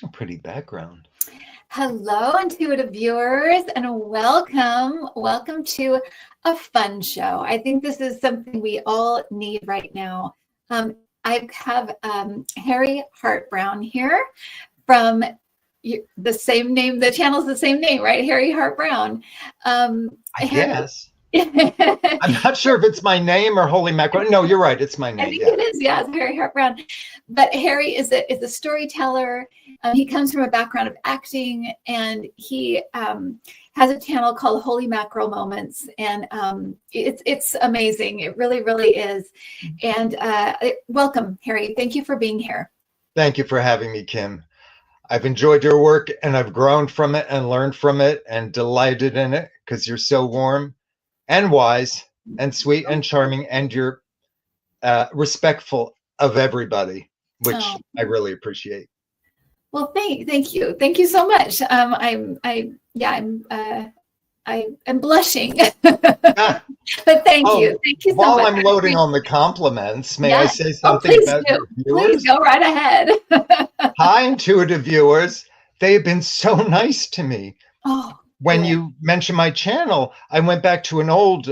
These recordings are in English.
A pretty background. Hello, intuitive viewers, and welcome. Welcome to a fun show. I think this is something we all need right now. I have Harry Hart-Browne here from the same name. The channel's the same name, right? Harry Hart-Browne. I Harry. guess. I'm not sure if it's my name or Holy Mackerel. No, you're right. It's my I name. think Yeah. it is. Yeah, it's Harry Hart-Browne. But Harry is a storyteller. He comes from a background of acting, and he has a channel called Holy Mackerel Moments, and it's amazing. It really, really is. And welcome, Harry. Thank you for being here. Thank you for having me, Kim. I've enjoyed your work and I've grown from it and learned from it and delighted in it because you're so warm and wise and sweet and charming and you're respectful of everybody, which Oh, I really appreciate. well, thank you so much. I am blushing, Ah, but oh, thank you so while much. I'm loading on the compliments, may I Yes. say Oh, something please about do. your Please viewers? go right ahead. Hi, intuitive viewers. They have been so nice to me. Oh, When good. you mentioned my channel, I went back to an old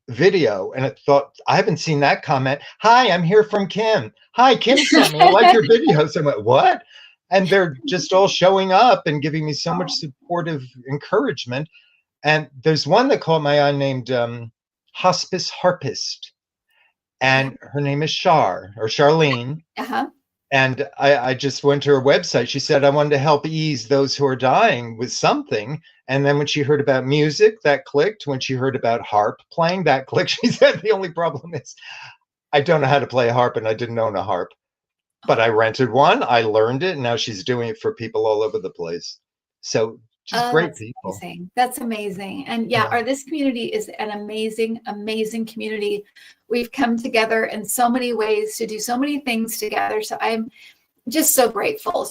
video and it thought, I haven't seen that comment. Hi, I'm here from Kim. Hi, Kim sent me. I like your videos. I went, what? And they're just all showing up and giving me so much Oh, supportive encouragement. And there's one that caught my eye named Hospice Harpist. yeah. And her name is Charlene. Uh-huh. And I just went to her website. She said, I wanted to help ease those who are dying with something. And then when she heard about music, that clicked. When she heard about harp playing, that clicked. She said, the only problem is I don't know how to play a harp and I didn't own a harp. But I rented one, I learned it, and now she's doing it for people all over the place. So just Oh, great that's people. amazing. That's amazing. And yeah, Yeah. this community is an amazing, amazing community. We've come together in so many ways to do so many things together. So I'm just so grateful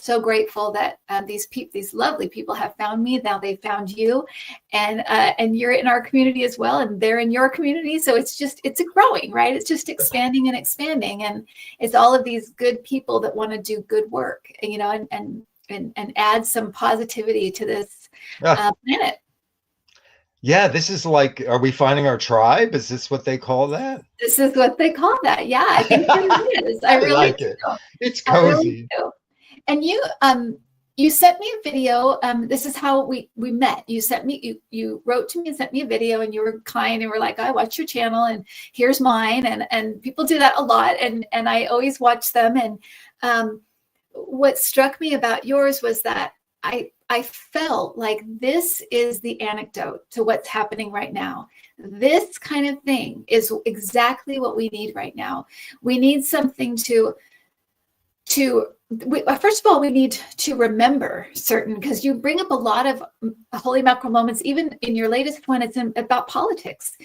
that these lovely people have found me. Now they found you, and you're in our community as well, and they're in your community. So it's growing, right? It's just expanding and expanding, and it's all of these good people that want to do good work, and add some positivity to this Ah, planet. yeah, this is like, are we finding our tribe? Is this what they call that? This is what they call that. Yeah, I think that it is. I I really like it. do. It's I really cozy. do. And you sent me a video. This is how we met. You wrote to me and sent me a video, and you were kind and were like, I watch your channel and here's mine. And people do that a lot, and I always watch them. And what struck me about yours was that I felt like this is the antidote to what's happening right now. This kind of thing is exactly what we need right now. We need something first of all, we need to remember certain, because you bring up a lot of holy mackerel moments, even in your latest one. It's about politics,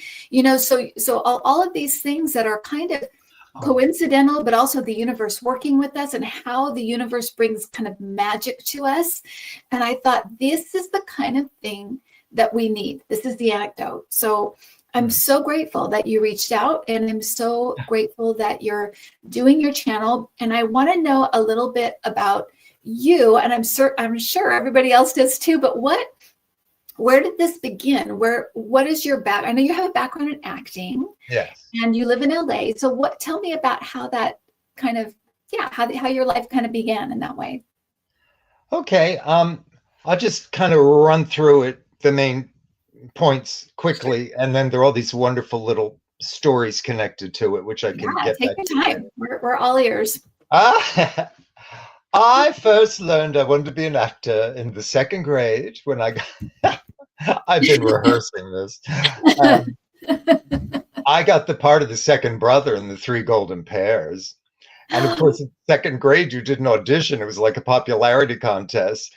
so all of these things that are kind of Oh, coincidental, but also the universe working with us, and how the universe brings kind of magic to us. And I thought, this is the kind of thing that we need. This is the anecdote. So I'm hmm. so grateful that you reached out, and I'm so grateful that you're doing your channel. And I want to know a little bit about you, and I'm sure everybody else does too. But where did this begin? What is your back? I know you have a background in acting, Yes. and you live in LA. So tell me about how that kind of, yeah, how your life kind of began in that way. Okay. I'll just kind of run through it, the main points Sure. quickly, and then there are all these wonderful little stories connected to it, which I can Yeah, get take back to your you later. time. We're all ears. Ah, I first learned I wanted to be an actor in the second grade when I got, I've been rehearsing this. Um, I got the part of the second brother in the Three Golden Pears. And of course, in second grade, you did an audition. It was like a popularity contest.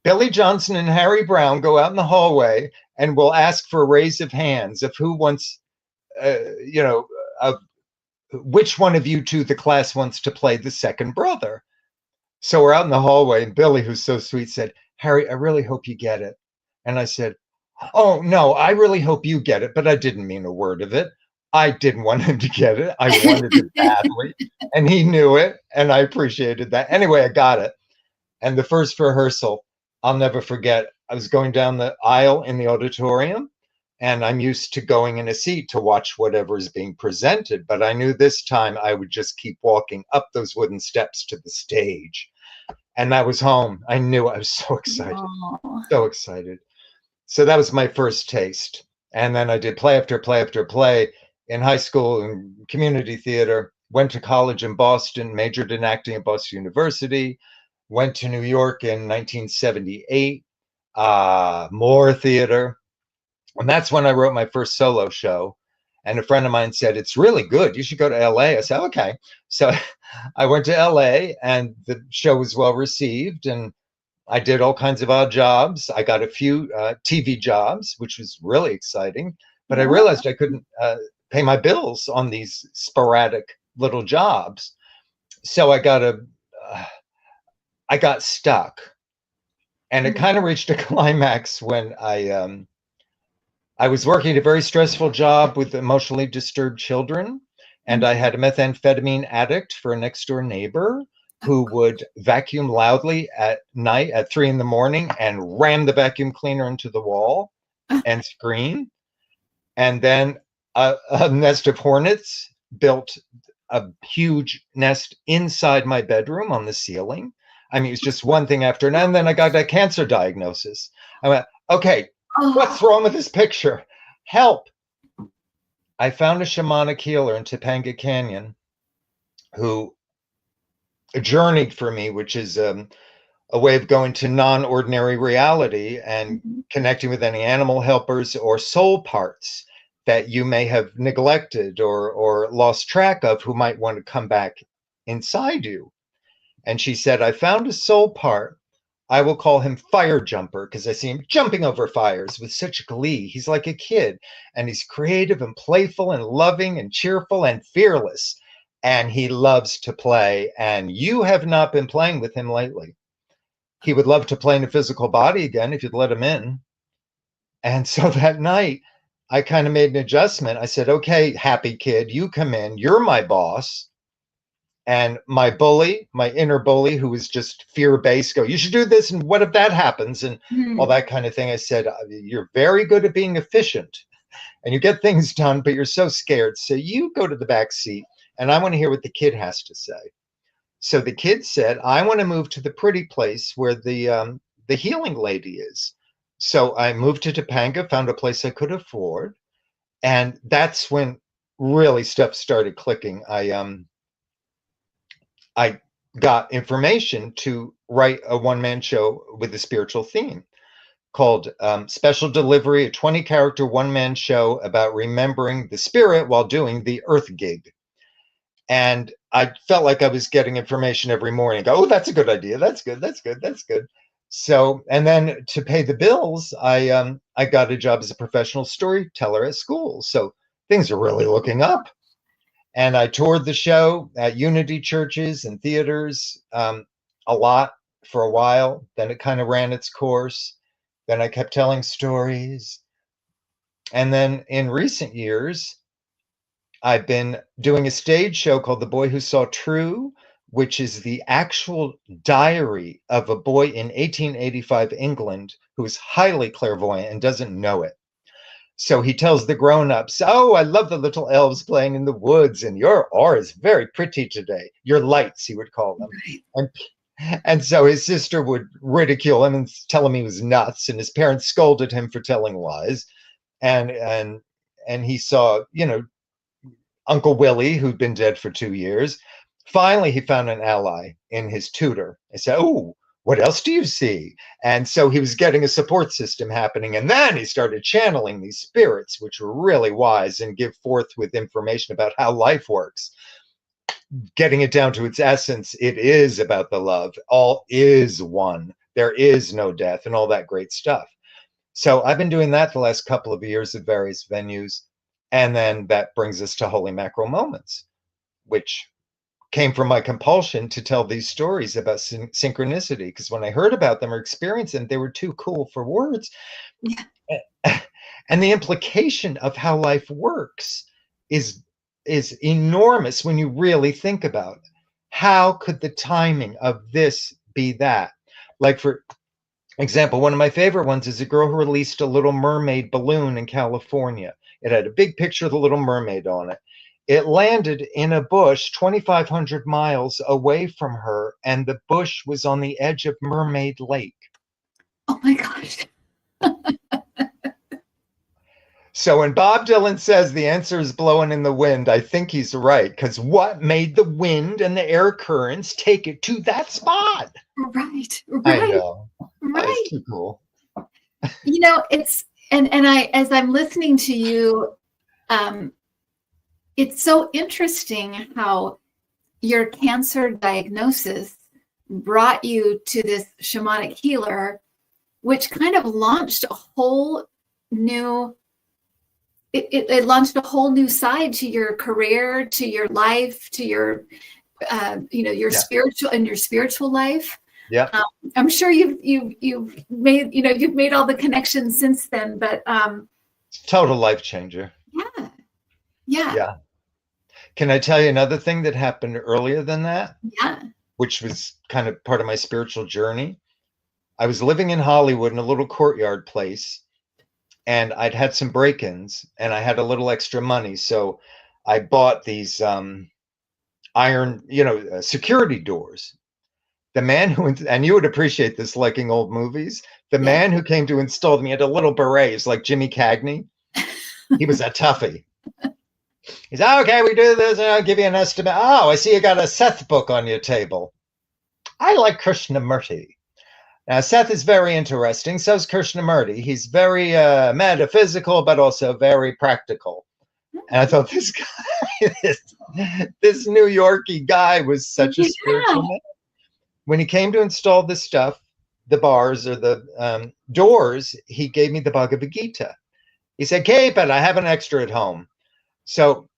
Billy Johnson and Harry Brown go out in the hallway and will ask for a raise of hands of who wants, you know, of which one of you two the class wants to play the second brother. So we're out in the hallway, and Billy, who's so sweet, said, Harry, I really hope you get it. And I said, oh, no, I really hope you get it. But I didn't mean a word of it. I didn't want him to get it. I wanted it badly. And he knew it. And I appreciated that. Anyway, I got it. And the first rehearsal, I'll never forget. I was going down the aisle in the auditorium, and I'm used to going in a seat to watch whatever is being presented. But I knew this time I would just keep walking up those wooden steps to the stage. And that was home. I knew. I was so excited, Oh. so excited. So that was my first taste. And then I did play after play after play in high school and community theater. Went to college in Boston, majored in acting at Boston University. Went to New York in 1978, more theater. And that's when I wrote my first solo show. And a friend of mine said, "It's really good. You should go to LA." I said, "Okay." So I went to LA, and the show was well received. And I did all kinds of odd jobs. I got a few TV jobs, which was really exciting. But I Yeah. realized I couldn't pay my bills on these sporadic little jobs. So I got stuck, and it kind of reached a climax when I was working a very stressful job with emotionally disturbed children, and I had a methamphetamine addict for a next door neighbor who would vacuum loudly at night at 3 in the morning and ram the vacuum cleaner into the wall and scream. And then a nest of hornets built a huge nest inside my bedroom on the ceiling. I mean, it was just one thing after another. And then I got that cancer diagnosis. I went, okay, what's wrong with this picture? Help. I found a shamanic healer in Topanga Canyon who journeyed for me, which is a way of going to non-ordinary reality and connecting with any animal helpers or soul parts that you may have neglected or lost track of, who might want to come back inside you. And she said, "I found a soul part. I will call him Fire Jumper, because I see him jumping over fires with such glee. He's like a kid, and he's creative and playful and loving and cheerful and fearless. And he loves to play. And you have not been playing with him lately. He would love to play in a physical body again if you'd let him in." And so that night, I kind of made an adjustment. I said, "Okay, happy kid, you come in. You're my boss." And my bully, my inner bully, who was just fear-based, go, "You should do this, and what if that happens?" And all that kind of thing. I said, "You're very good at being efficient, and you get things done, but you're so scared. So you go to the back seat, and I want to hear what the kid has to say." So the kid said, "I want to move to the pretty place where the healing lady is." So I moved to Topanga, found a place I could afford, and that's when really stuff started clicking. I got information to write a one-man show with a spiritual theme called Special Delivery, a 20-character one-man show about remembering the spirit while doing the earth gig. And I felt like I was getting information every morning. Go, "Oh, that's a good idea. That's good. That's good. That's good." So, and then to pay the bills, I got a job as a professional storyteller at school. So things are really looking up. And I toured the show at Unity churches and theaters a lot for a while. Then it kind of ran its course. Then I kept telling stories. And then in recent years, I've been doing a stage show called The Boy Who Saw True, which is the actual diary of a boy in 1885 England who is highly clairvoyant and doesn't know it. So he tells the grown-ups, "Oh, I love the little elves playing in the woods, and your aura is very pretty today. Your lights," he would call them. And so his sister would ridicule him and tell him he was nuts, and his parents scolded him for telling lies. And he saw, Uncle Willie, who'd been dead for 2 years. Finally, he found an ally in his tutor. I said, "Oh, what else do you see?" And so he was getting a support system happening. And then he started channeling these spirits, which were really wise and give forth with information about how life works. Getting it down to its essence, it is about the love. All is one. There is no death, and all that great stuff. So I've been doing that the last couple of years at various venues. And then that brings us to Holy Mackerel Moments, which came from my compulsion to tell these stories about synchronicity. Because when I heard about them or experienced them, they were too cool for words. Yeah. And the implication of how life works is enormous when you really think about it. How could the timing of this be that? Like, for example, one of my favorite ones is a girl who released a Little Mermaid balloon in California. It had a big picture of the Little Mermaid on it. It landed in a bush 2,500 miles away from her, and the bush was on the edge of Mermaid Lake. Oh my gosh. So when Bob Dylan says the answer is blowing in the wind, I think he's right, because what made the wind and the air currents take it to that spot? Right, I right, know. right. It's too cool. You know, it's, and I, as I'm listening to you, it's so interesting how your cancer diagnosis brought you to this shamanic healer, which kind of launched a whole new, it launched a whole new side to your career, to your life, to your, you know, your spiritual and your spiritual life. Yeah. I'm sure you've made, you know, you've made all the connections since then, but Total life changer. yeah. Yeah. Yeah. Can I tell you another thing that happened earlier than that? Yeah. Which was kind of part of my spiritual journey. I was living in Hollywood in a little courtyard place, and I'd had some break-ins, and I had a little extra money, so I bought these iron, you know, security doors. The man who, and you would appreciate this liking old movies, the man who came to install them, he had a little beret, it's like Jimmy Cagney. He was a toughie. He said, okay, we do this, and I'll give you an estimate. Oh, I see you got a Seth book on your table. I like Krishnamurti. Now, Seth is very interesting. So is Krishnamurti. He's very metaphysical, but also very practical. And I thought, this guy, this New Yorkie guy was such a spiritual man. When he came to install this stuff, the bars or the doors, he gave me the Bhagavad Gita. He said, keep it. I have an extra at home. So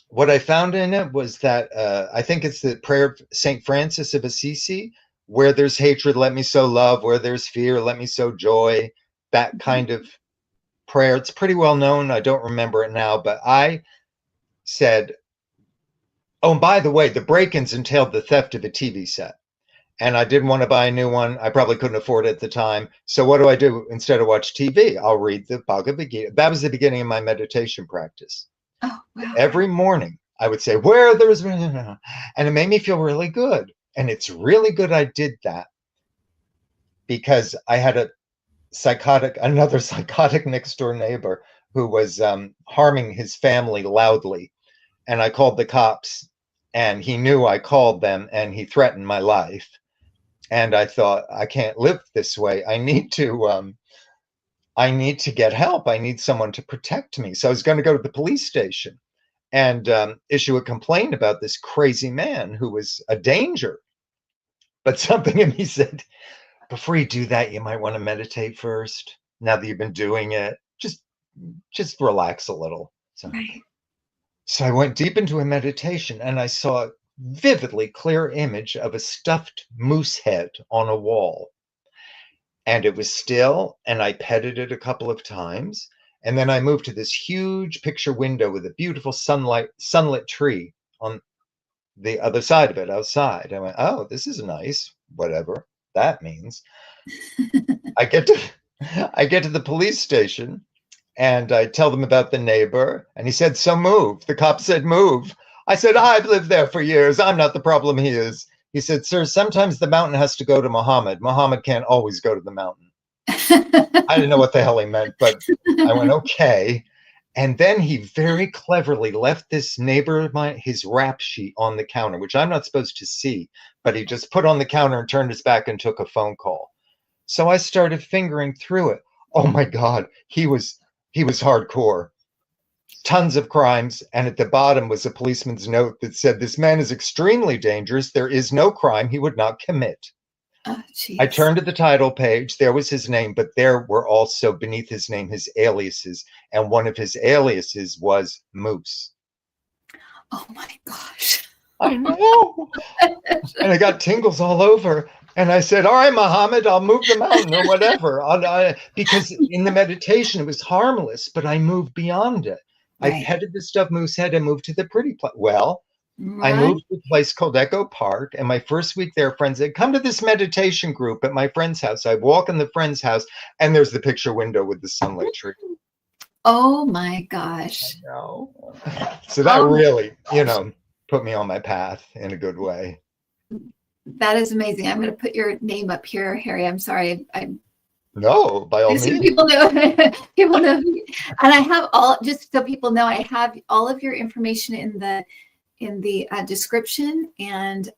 what I found in it was that I think it's the prayer of St. Francis of Assisi, where there's hatred, let me sow love. Where there's fear, let me sow joy. That kind of prayer. It's pretty well known. I don't remember it now, but I said, oh, and by the way, the break-ins entailed the theft of a TV set. And I didn't want to buy a new one. I probably couldn't afford it at the time. So what do I do instead of watch TV? I'll read the Bhagavad Gita. That was the beginning of my meditation practice. Oh, wow. Every morning I would say, where there's, and it made me feel really good. And it's really good I did that, because I had another psychotic next door neighbor who was harming his family loudly. And I called the cops, and he knew I called them, and he threatened my life. And I thought, I can't live this way. I need to get help. I need someone to protect me. So I was going to go to the police station and issue a complaint about this crazy man who was a danger. But something in me said, before you do that, you might want to meditate first. Now that you've been doing it, just relax a little. So I went deep into a meditation, and I saw a vividly clear image of a stuffed moose head on a wall. And it was still, and I petted it a couple of times. And then I moved to this huge picture window with a beautiful sunlit tree on the other side of it, outside. I went, oh, this is nice, whatever that means. I get to the police station, and I tell them about the neighbor, and he said, so move. The cop said, move. I said, I've lived there for years. I'm not the problem, he is. He said, sir, sometimes the mountain has to go to Muhammad. Muhammad can't always go to the mountain. I didn't know what the hell he meant, but I went, okay. And then he very cleverly left this neighbor of mine, his rap sheet on the counter, which I'm not supposed to see, but he just put on the counter and turned his back and took a phone call. So I started fingering through it. Oh my God, he was hardcore. Tons of crimes, and at the bottom was a policeman's note that said, this man is extremely dangerous. There is no crime he would not commit. Oh, I turned to the title page. There was his name, but there were also beneath his name his aliases, and one of his aliases was Moose. Oh my gosh. I know. And I got tingles all over. And I said, all right, Muhammad, I'll move the mountain or whatever. Because in the meditation, it was harmless, but I moved beyond it. Right. I petted the stuffed moose head and moved to the pretty place. Well, I Right. moved to a place called Echo Park, and my first week there, friends said, "Come to this meditation group at my friend's house." I walk in the friend's house, and there's the picture window with the sunlit tree. Oh my gosh. No. So that Oh my really, gosh. put me on my path in a good way. That is amazing. I'm going to put your name up here, Harry. I'm sorry. No, by all So means. people know, people know, and I have all, just so people know, I have all of your information in the description, and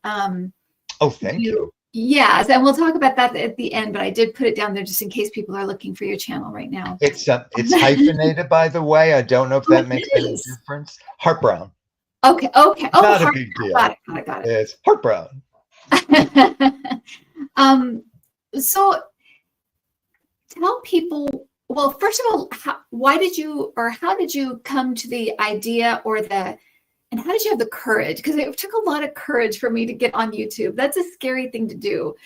Oh, thank you. yes, and we'll talk about that at the end, but I did put it down there just in case people are looking for your channel right now. It's hyphenated, by the way. I don't know if that makes It any is. difference. Hart-Browne. Okay. Oh, Not a big deal. got It's Hart-Browne. it. So tell people, well, first of all, how did you come to the idea, and how did you have the courage? Because it took a lot of courage for me to get on YouTube. That's a scary thing to do.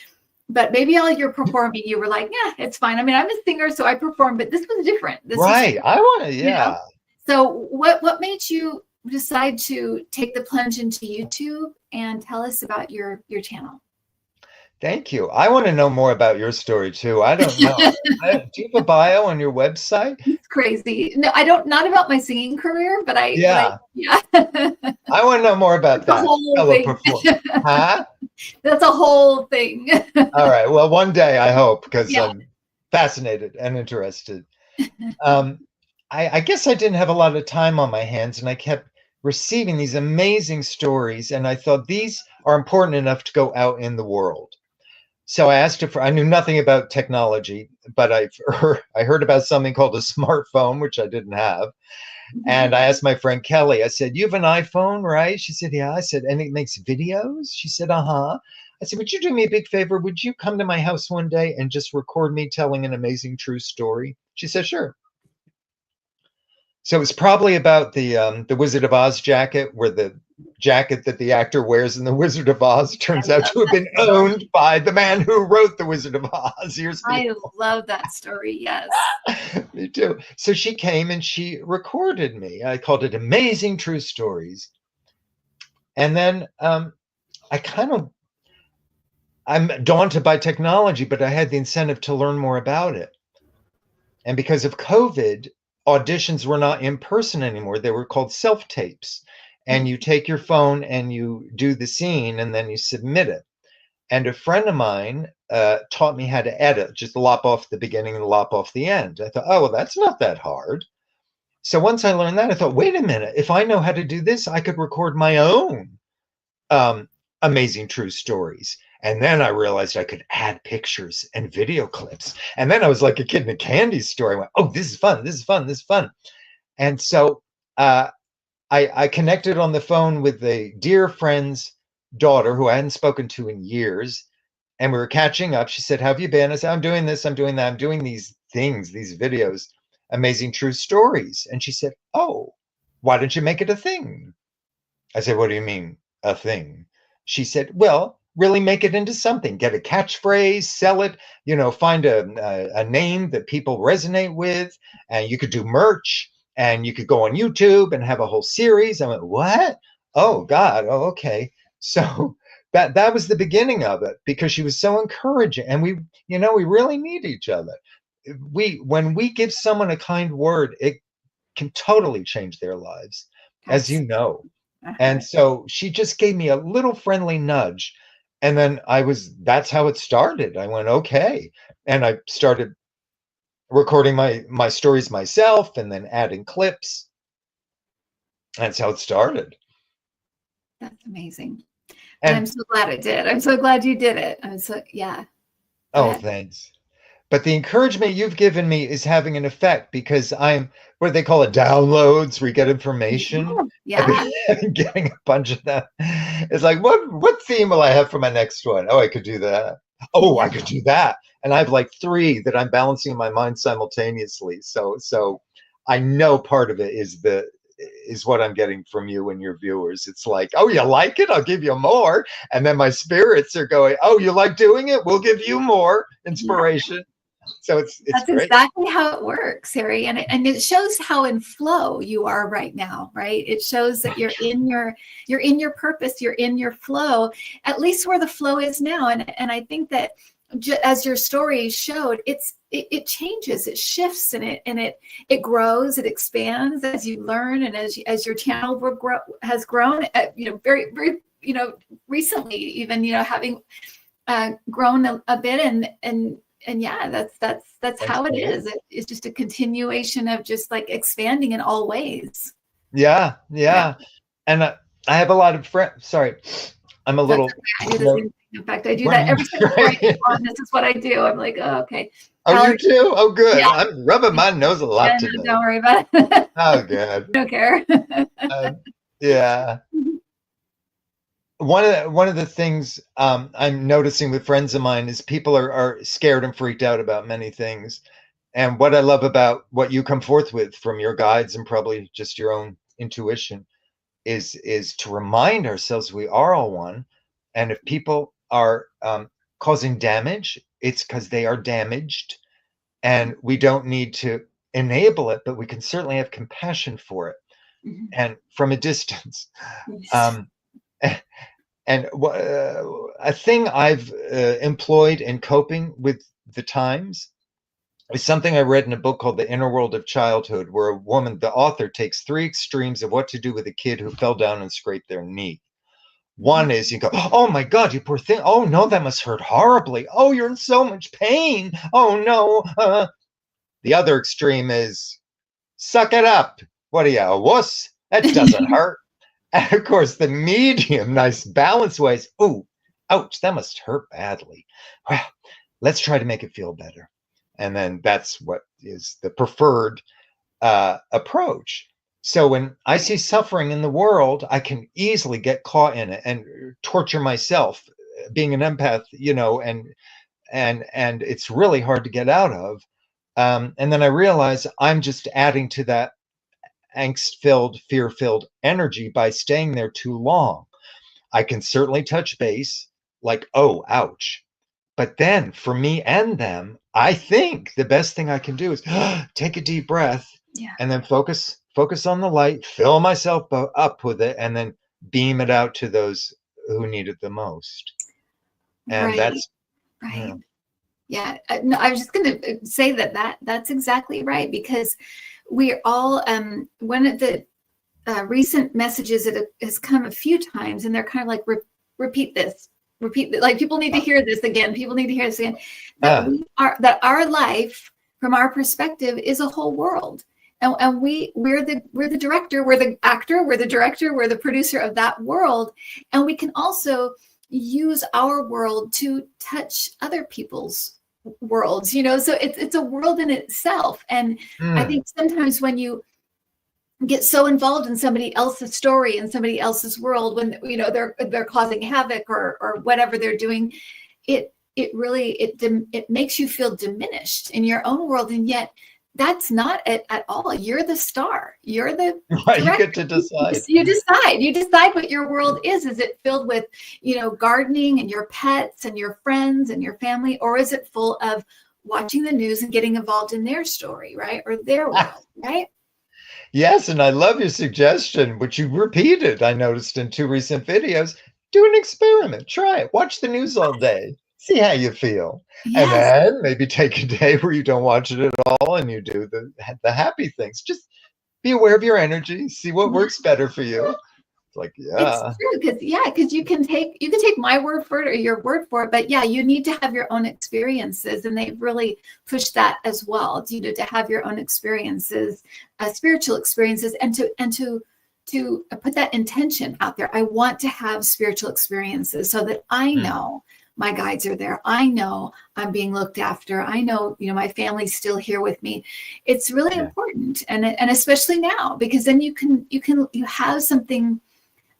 But maybe all you're performing, you were like, yeah, it's fine. I mean, I'm a singer, so I perform, but this was different. Right. I want to, yeah. So what made you decide to take the plunge into YouTube, and tell us about your channel? Thank you. I want to know more about your story too. I don't know. Do you have a bio on your website? It's crazy. No, I don't, not about my singing career, but Yeah. yeah. I want to know more about that. Fellow performer. Huh? That's a whole thing. All right. Well, one day I hope, because I'm fascinated and interested. I guess I didn't have a lot of time on my hands, and I kept receiving these amazing stories, and I thought these are important enough to go out in the world. So I asked her I knew nothing about technology, but I heard about something called a smartphone, which I didn't have. And I asked my friend Kelly, I said, "You have an iPhone, right?" She said, "Yeah." I said, "And it makes videos?" She said, "Uh-huh." I said, "Would you do me a big favor? Would you come to my house one day and just record me telling an amazing true story?" She said, "Sure." So it's probably about the Wizard of Oz jacket, where the jacket that the actor wears in the Wizard of Oz turns out to have been owned by the man who wrote the Wizard of Oz years before. I love that story. Yes. Me too. So she came and she recorded me. I called it Amazing True Stories. And then I'm daunted by technology, but I had the incentive to learn more about it. And because of COVID, auditions were not in person anymore. They were called self-tapes. And you take your phone and you do the scene, and then you submit it. And a friend of mine taught me how to edit, just lop off the beginning and lop off the end. I thought, oh, well, that's not that hard. So once I learned that, I thought, wait a minute, if I know how to do this, I could record my own amazing true stories. And then I realized I could add pictures and video clips. And then I was like a kid in a candy store. I went, oh, this is fun. This is fun. This is fun. And so I connected on the phone with a dear friend's daughter who I hadn't spoken to in years. And we were catching up. She said, "How have you been?" I said, "I'm doing this. I'm doing that. I'm doing these things, these videos, amazing true stories." And she said, "Oh, why don't you make it a thing?" I said, "What do you mean, a thing?" She said, "Well, really make it into something. Get a catchphrase, sell it, find a name that people resonate with, and you could do merch, and you could go on YouTube and have a whole series." I went, "What? Oh, God. Oh, okay." So that was the beginning of it, because she was so encouraging, and we really need each other. When we give someone a kind word, it can totally change their lives, as you know. And so she just gave me a little friendly nudge. And then that's how it started. I went, okay. And I started recording my stories myself, and then adding clips. That's how it started. That's amazing. And I'm so glad it did. I'm so glad you did it. Yeah. Oh, thanks. But the encouragement you've given me is having an effect, because I'm what they call it, downloads, where you get information. Yeah. I've been getting a bunch of that. It's like, what theme will I have for my next one? Oh, I could do that. Oh, I could do that. And I have like 3 that I'm balancing in my mind simultaneously. So I know part of it is what I'm getting from you and your viewers. It's like, oh, you like it? I'll give you more. And then my spirits are going, oh, you like doing it? We'll give you more inspiration. So it's That's great. exactly how it works, Harry. And it shows how in flow you are right now, right? It shows that you're in your purpose, you're in your flow, at least where the flow is now. And I think that as your story showed, it changes, it shifts, and it grows, it expands as you learn, and as your channel has grown, very, very, recently, even, having grown a bit, and yeah, that's how it is. It's just a continuation of just like expanding in all ways. Yeah. And I have a lot of friends. Sorry, I'm a little. Okay. I do the same thing. In fact, I do that every time this is what I do. I'm like, oh, okay. Oh, you too? Oh, good. Yeah. I'm rubbing my nose a lot today. No, don't worry about it. Oh, good. I don't care. Yeah. One of the things I'm noticing with friends of mine is people are scared and freaked out about many things. And what I love about what you come forth with from your guides and probably just your own intuition is to remind ourselves we are all one. And if people are causing damage, it's because they are damaged, and we don't need to enable it, but we can certainly have compassion for it, and from a distance. And a thing I've employed in coping with the times is something I read in a book called The Inner World of Childhood, where a woman, the author, takes three extremes of what to do with a kid who fell down and scraped their knee. One is you go, oh my God, you poor thing. Oh no, that must hurt horribly. Oh, you're in so much pain. Oh no. The other extreme is suck it up. What are you, a wuss? That doesn't hurt. And of course, the medium, nice balanced ways. Ooh, ouch, that must hurt badly. Well, let's try to make it feel better. And then that's what is the preferred approach. So when I see suffering in the world, I can easily get caught in it and torture myself, being an empath, and it's really hard to get out of. And then I realize I'm just adding to that angst-filled, fear-filled energy by staying there too long. I can certainly touch base, like, oh, ouch. But then for me and them, I think the best thing I can do is take a deep breath, and then focus on the light, fill myself up with it, and then beam it out to those who need it the most. And that's right. Yeah. No, I was just going to say that's exactly right, because we're all one of the recent messages that has come a few times, and they're kind of like repeat this, like people need to hear this again. People need to hear this again. That our life, from our perspective, is a whole world, and we're the director, we're the actor, we're the director, we're the producer of that world, and we can also use our world to touch other people's worlds, so it's a world in itself. And I think sometimes when you get so involved in somebody else's story and somebody else's world, when they're causing havoc or whatever they're doing, it really makes you feel diminished in your own world. And yet that's not it at all. You're the star. You're the right. You get to decide. You decide what your world is. Is it filled with, gardening and your pets and your friends and your family, or is it full of watching the news and getting involved in their story, right? Or their world, right? Yes, and I love your suggestion, which you repeated, I noticed in 2 recent videos. Do an experiment. Try it. Watch the news all day. See how you feel. Yes. And then maybe take a day where you don't watch it at all and you do the happy things. Just be aware of your energy. See what works better for you. It's like, it's true, because you can take my word for it or your word for it, but you need to have your own experiences, and they've really pushed that as well. To have your own experiences, spiritual experiences, and to put that intention out there. I want to have spiritual experiences so that I know my guides are there. I know I'm being looked after. I know, my family's still here with me. It's really important, and especially now, because then you have something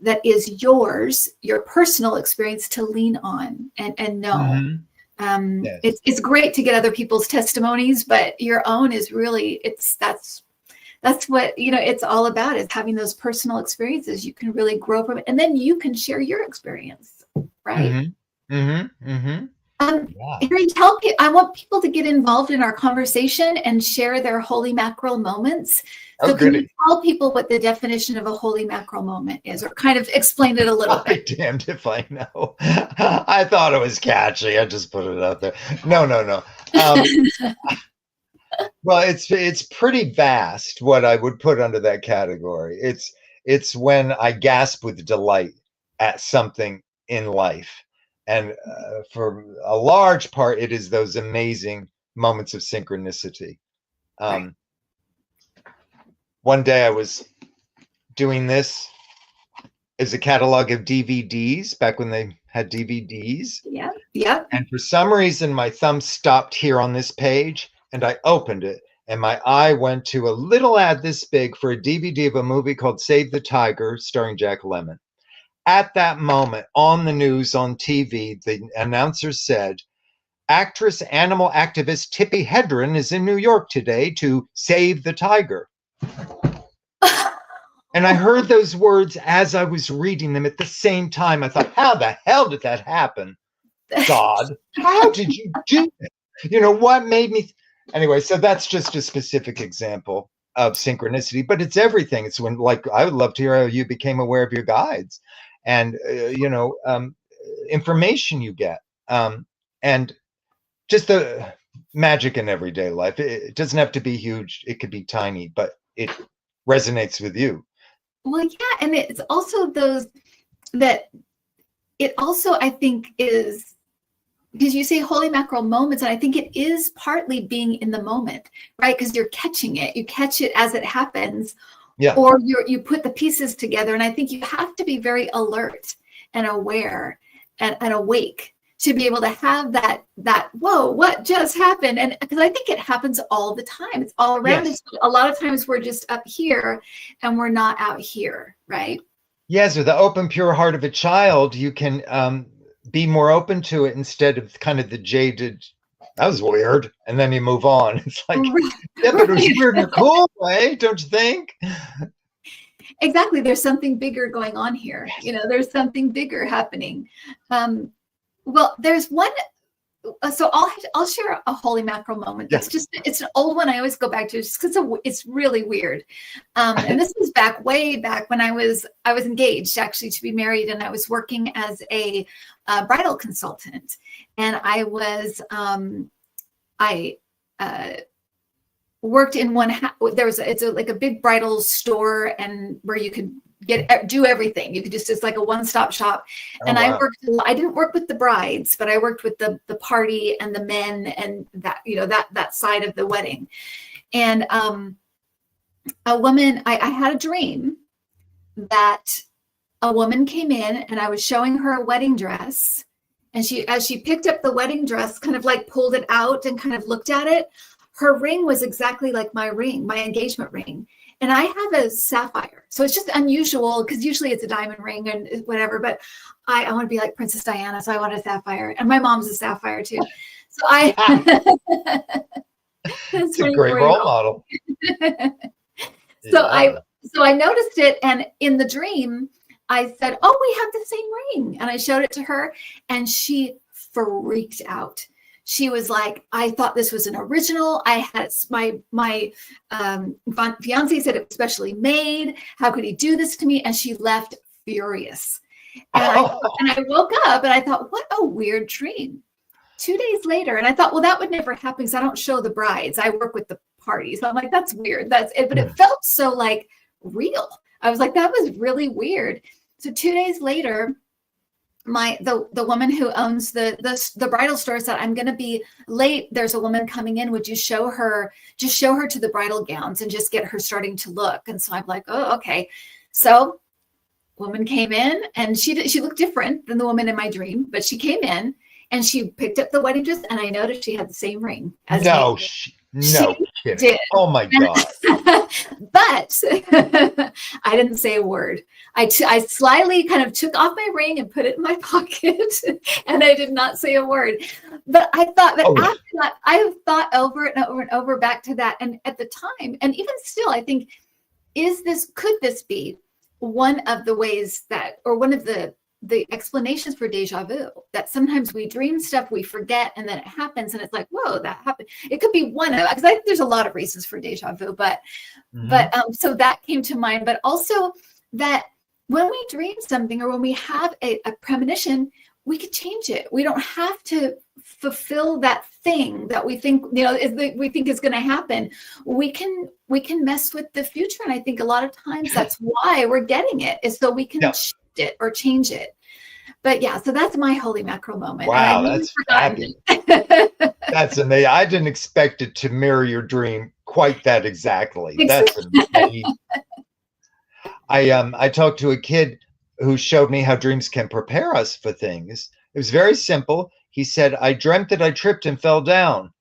that is yours, your personal experience to lean on and know. It's great to get other people's testimonies, but your own is really, that's what, it's all about, is having those personal experiences. You can really grow from it, and then you can share your experience, right? Yeah. Harry, I want people to get involved in our conversation and share their holy mackerel moments. Oh, So can you goody. tell people what the definition of a holy mackerel moment is, or kind of explain it a little I'll be bit? damned if I know. I thought it was catchy. I just put it out there. No, no, no. Well, it's pretty vast what I would put under that category. It's when I gasp with delight at something in life, and for a large part, it is those amazing moments of synchronicity. Right. Um, One day I was doing this as a catalog of DVDs back when they had DVDs. Yeah. Yeah. And for some reason, my thumb stopped here on this page and I opened it. And my eye went to a little ad this big for a DVD of a movie called Save the Tiger, starring Jack Lemmon. At that moment, on the news, on TV, the announcer said, actress animal activist Tippi Hedren is in New York today to save the tiger. And I heard those words as I was reading them at the same time. I thought, how the hell did that happen? God, how did you do it? What made me? Anyway, so that's just a specific example of synchronicity, but it's everything. It's when, like, I would love to hear how you became aware of your guides and, information you get. And just the magic in everyday life. It doesn't have to be huge. It could be tiny, but it resonates with you. Well, yeah. And it's also those that it also, I think, is because you say holy mackerel moments, and I think it is partly being in the moment, right? Because you're catching it, you catch it as it happens, Yeah. or you put the pieces together. And I think you have to be very alert and aware and awake to be able to have that whoa, what just happened? And because I think it happens all the time. It's all around us. A lot of times we're just up here and we're not out here, right? Yes, with the open, pure heart of a child, you can be more open to it instead of kind of the jaded, that was weird, and then you move on. It's like, yeah, but it was weird in a cool way, don't you think? Exactly. There's something bigger going on here. There's something bigger happening. Well, there's one. So I'll share a holy mackerel moment. Yes. It's an old one I always go back to just because it's really weird. And this was way back when I was engaged actually to be married, and I was working as a bridal consultant, and I was I worked in one. It's like a big bridal store, and where you could do everything. You could it's like a one-stop shop. And wow. I didn't work with the brides, but I worked with the party and the men and that side of the wedding. And a woman, I had a dream that a woman came in and I was showing her a wedding dress. And as she picked up the wedding dress, kind of like pulled it out and kind of looked at it, her ring was exactly like my ring, my engagement ring. And I have a sapphire. So it's just unusual because usually it's a diamond ring and whatever, but I want to be like Princess Diana. So I want a sapphire. And my mom's a sapphire too. So it's a great role model. So I noticed it. And in the dream, I said, oh, we have the same ring. And I showed it to her and she freaked out. She was like, I thought this was an original. I had my fiance said it was specially made. How could he do this to me? And she left furious. And I woke up and I thought, what a weird dream. 2 days later, and I thought, well, that would never happen because I don't show the brides. I work with the parties. So I'm like, that's weird. That's it. But it felt so like real. I was like, that was really weird. So 2 days later, the woman who owns the bridal store said, I'm going to be late. There's a woman coming in. Would you show her to the bridal gowns and just get her starting to look? And so I'm like, oh, okay. So woman came in and she looked different than the woman in my dream, but she came in and she picked up the wedding dress and I noticed she had the same ring as me. No kidding. Did. Oh my God. But I didn't say a word. I slyly kind of took off my ring and put it in my pocket and I did not say a word. But I thought that after that, I thought over and over and over back to that. And at the time, and even still, I think, could this be one of the ways that, or one of the the explanations for deja vu, that sometimes we dream stuff, we forget, and then it happens, and it's like, whoa, that happened. It could be one of, because I think there's a lot of reasons for deja vu, but so that came to mind. But also that when we dream something, or when we have a premonition, we could change it. We don't have to fulfill that thing that we think, we think is going to happen. We can mess with the future. And I think a lot of times that's why we're getting it, is so we can shift it or change it. But yeah, so that's my holy mackerel moment. Wow, that's fabulous. That's amazing. I didn't expect it to mirror your dream quite that exactly. That's amazing. I talked to a kid who showed me how dreams can prepare us for things. It was very simple. He said, I dreamt that I tripped and fell down.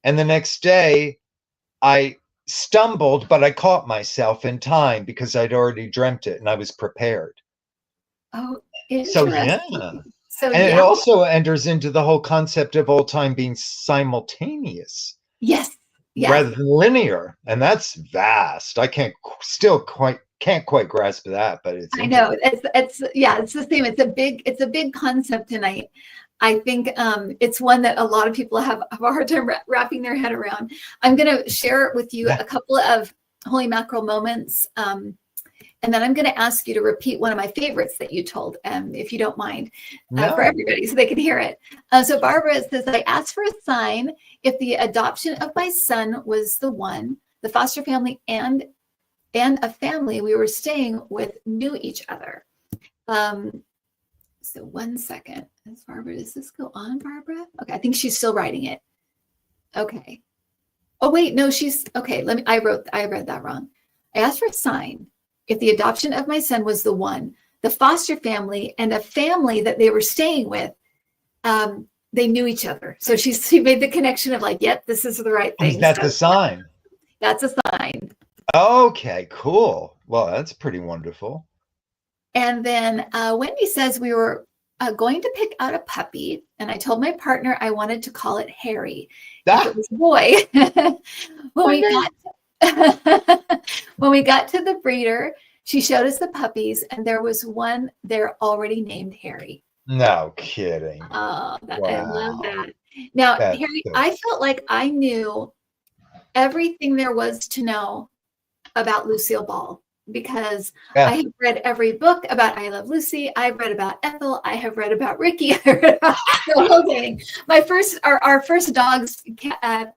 And the next day I stumbled, but I caught myself in time because I'd already dreamt it and I was prepared. Oh, interesting. And it also enters into the whole concept of all time being simultaneous. Yes. Rather than linear. And that's vast. I can't quite grasp that, but it's, I know it's the same. It's a big concept, and I think it's one that a lot of people have a hard time wrapping their head around. I'm going to share with you a couple of holy mackerel moments, and then I'm going to ask you to repeat one of my favorites that you told, if you don't mind, for everybody, so they can hear it. So Barbara says, I asked for a sign if the adoption of my son was the one, the foster family and a family we were staying with knew each other. So 1 second. Barbara, does this go on, Barbara? Okay, I think she's still writing it. Okay. Oh wait, no, she's okay. I read that wrong. I asked for a sign if the adoption of my son was the one, the foster family and a family that they were staying with, they knew each other. So she made the connection of like, yep, this is the right thing. Is that the sign? That's a sign. Okay, cool. Well, that's pretty wonderful. And then Wendy says we were going to pick out a puppy, and I told my partner I wanted to call it Harry. If it was a boy. When we got to the breeder, she showed us the puppies, and there was one there already named Harry. No kidding. Oh, I love that. Now, Harry, I felt like I knew everything there was to know about Lucille Ball, because I have read every book about I Love Lucy. I've read about Ethel. I have read about Ricky. I read about the whole thing. Our first dogs, Adam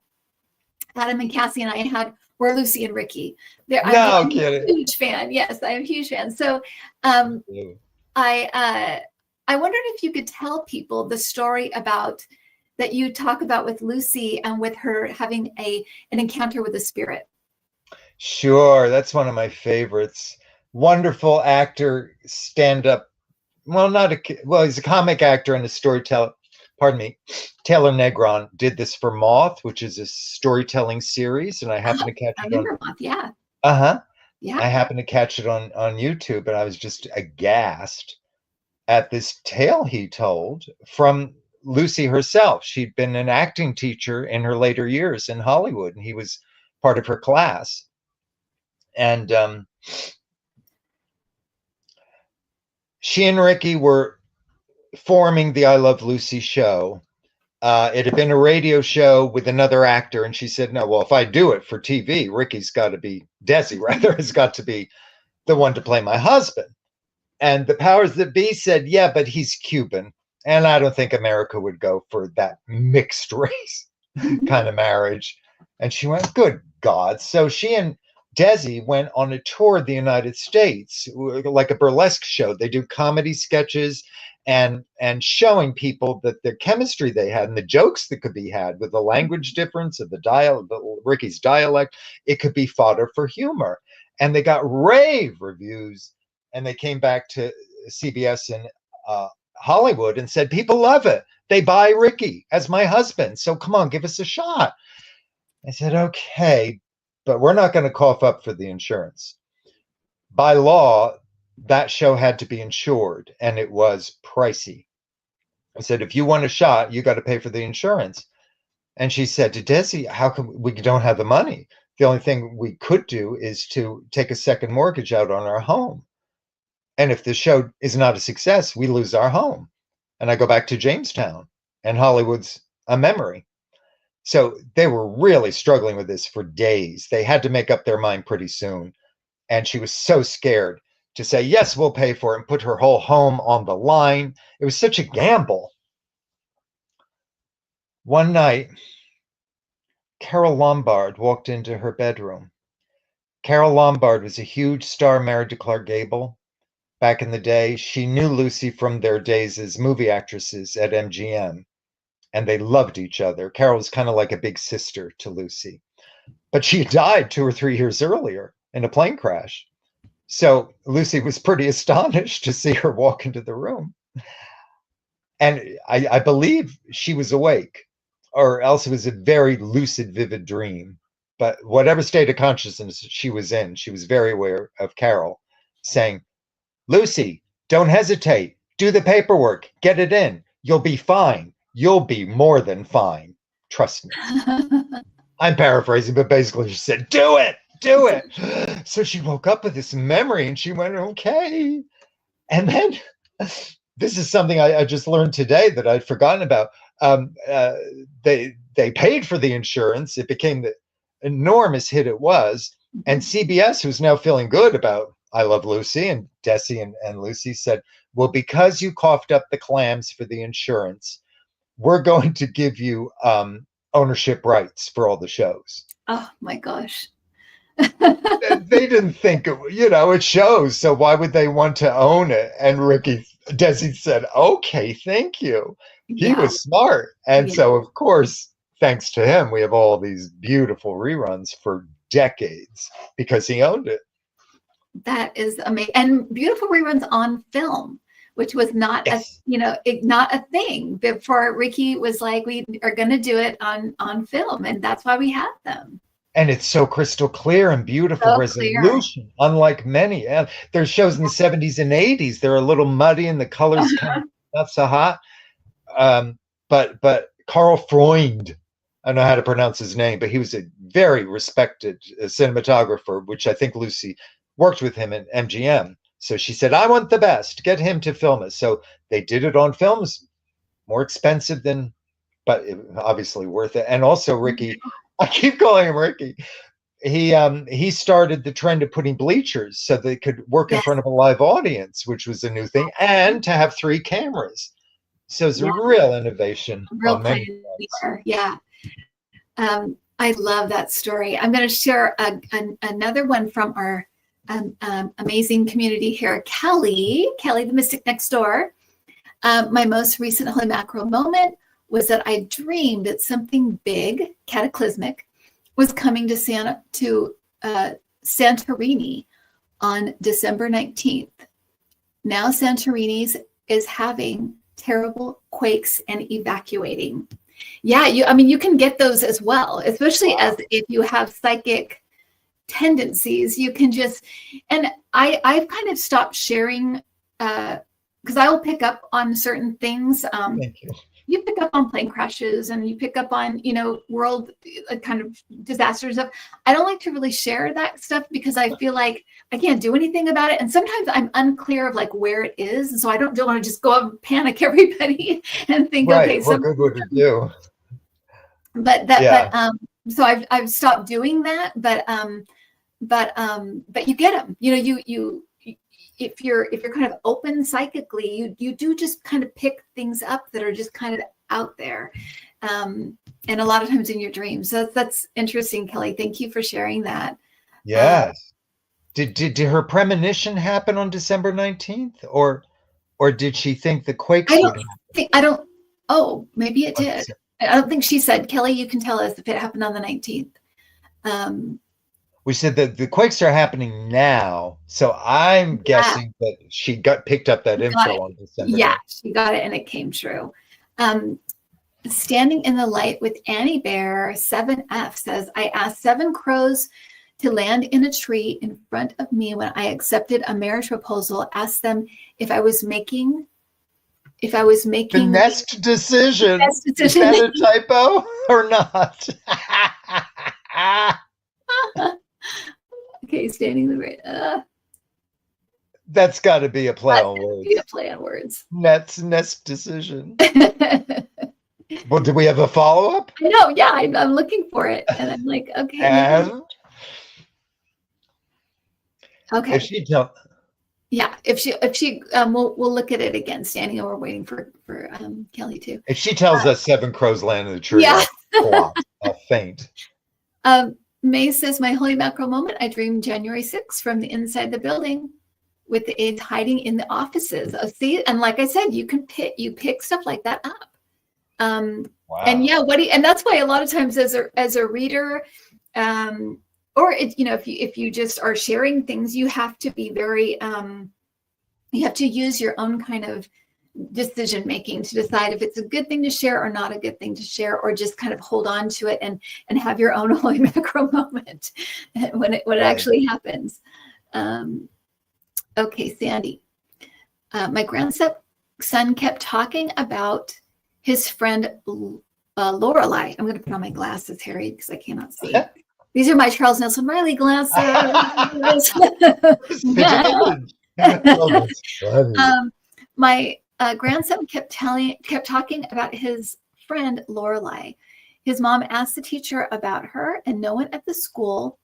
and Cassie and I had, were Lucy and Ricky. I'm a huge fan. Yes, I'm a huge fan. So I wondered if you could tell people the story about that you talk about with Lucy and with her having an encounter with a spirit. Sure, that's one of my favorites. Wonderful actor, stand-up. Well, he's a comic actor and a storyteller. Pardon me. Taylor Negron did this for Moth, which is a storytelling series, and I happened to catch it on Moth, yeah. Yeah. I happened to catch it on YouTube, and I was just aghast at this tale he told from Lucy herself. She'd been an acting teacher in her later years in Hollywood, and he was part of her class. And she and Ricky were forming the I Love Lucy show. It had been a radio show with another actor, and she said, no, well, if I do it for TV, Desi has got to be the one to play my husband. And the powers that be said, yeah, but he's Cuban, and I don't think America would go for that mixed race kind of marriage. And she went, good God. So she and Desi went on a tour of the United States, like a burlesque show. They do comedy sketches and showing people that the chemistry they had and the jokes that could be had with the language difference of Ricky's dialect, it could be fodder for humor. And they got rave reviews, and they came back to CBS in Hollywood and said, people love it. They buy Ricky as my husband. So come on, give us a shot. I said, okay, but we're not going to cough up for the insurance. By law, that show had to be insured, and it was pricey. I said, if you want a shot, you got to pay for the insurance. And she said to Desi, how come we don't have the money? The only thing we could do is to take a second mortgage out on our home. And if the show is not a success, we lose our home. And I go back to Jamestown, and Hollywood's a memory. So they were really struggling with this for days. They had to make up their mind pretty soon. And she was so scared to say, yes, we'll pay for it, and put her whole home on the line. It was such a gamble. One night, Carol Lombard walked into her bedroom. Carol Lombard was a huge star married to Clark Gable. Back in the day, she knew Lucy from their days as movie actresses at MGM, and they loved each other. Carol was kind of like a big sister to Lucy. But she died 2 or 3 years earlier in a plane crash. So Lucy was pretty astonished to see her walk into the room. And I believe she was awake, or else it was a very lucid, vivid dream. But whatever state of consciousness she was in, she was very aware of Carol saying, Lucy, don't hesitate. Do the paperwork. Get it in. You'll be fine. You'll be more than fine. Trust me. I'm paraphrasing, but basically she said, do it. Do it. So she woke up with this memory and she went, okay. And then this is something I just learned today that I'd forgotten about. They paid for the insurance. It became the enormous hit it was. And CBS, who's now feeling good about I Love Lucy, and Desi and Lucy said, well, because you coughed up the clams for the insurance, we're going to give you ownership rights for all the shows. Oh my gosh. They didn't think, it shows. So why would they want to own it? And Desi said, okay, thank you. He was smart. And so, of course, thanks to him, we have all these beautiful reruns for decades because he owned it. That is amazing. And beautiful reruns on film, which was not not a thing before. Ricky was like, we are going to do it on film, and that's why we have them. And it's so crystal clear and beautiful resolution, unlike many. There's shows in the 70s and 80s. They're a little muddy and the colors kind of not so hot. But Carl Freund, I don't know how to pronounce his name, but he was a very respected cinematographer, which I think Lucy worked with him at MGM. So she said, I want the best. Get him to film it. So they did it on films, more expensive but obviously worth it. And also Ricky, I keep calling him Ricky. He started the trend of putting bleachers so they could work in front of a live audience, which was a new thing, and to have 3 cameras. So it's a real innovation. Real pioneer. Yeah. I love that story. I'm going to share another one from our amazing community here. Kelly, the Mystic Next Door. My most recent Holy Mackerel moment was that I dreamed that something big, cataclysmic, was coming to Santorini on December 19th. Now Santorini is having terrible quakes and evacuating. Yeah, you can get those as well, especially as if you have psychic tendencies. You can just, and I've kind of stopped sharing because I will pick up on certain things. Thank you. You pick up on plane crashes and you pick up on, world kind of disasters stuff. I don't like to really share that stuff because I feel like I can't do anything about it. And sometimes I'm unclear of like where it is. And so I don't want to just go up and panic everybody and think, okay, what good would it do? So I've stopped doing that, but you get them, if you're kind of open psychically, you do just kind of pick things up that are just kind of out there. And a lot of times in your dreams. So that's interesting, Kelly. Thank you for sharing that. Yes. Did her premonition happen on December 19th or did she think the quakes would happen? Maybe it did. I don't think she said, Kelly, you can tell us if it happened on the 19th. We said that the quakes are happening now. So I'm guessing that she picked up that info on December. Yeah, she got it and it came true. Standing in the Light with Annie Bear, 7F says, I asked 7 crows to land in a tree in front of me when I accepted a marriage proposal. Asked them if I was making the nest decision. Is that a typo or not? Okay, standing in the right. That's got to be a play That's on gonna be a words. play on words. Nest decision. I Well, do we have a follow-up? know, yeah, I'm looking for it, and I'm like, okay, maybe, And if okay, she tell, yeah. If she, we'll look at it again, standing over, waiting for Kelly too. if she tells us seven crows land in the tree, Yeah. I'll faint. May says, my holy mackerel moment. I dreamed January 6th from the inside the building with the aides hiding in the offices. Oh, see, and like I said, you pick stuff like that up. Wow. And yeah, and that's why a lot of times as a reader, or if you just are sharing things, you have to be very, you have to use your own kind of decision making to decide if it's a good thing to share or not a good thing to share, or just kind of hold on to it and have your own holy macro moment when it actually happens. Okay, Sandy. My grandson kept talking about his friend Lorelei. I'm going to put on my glasses, Harry, because I cannot see. These are my Charles Nelson Riley glasses. My grandson kept talking about his friend Lorelei. His mom asked the teacher about her, and no one at the school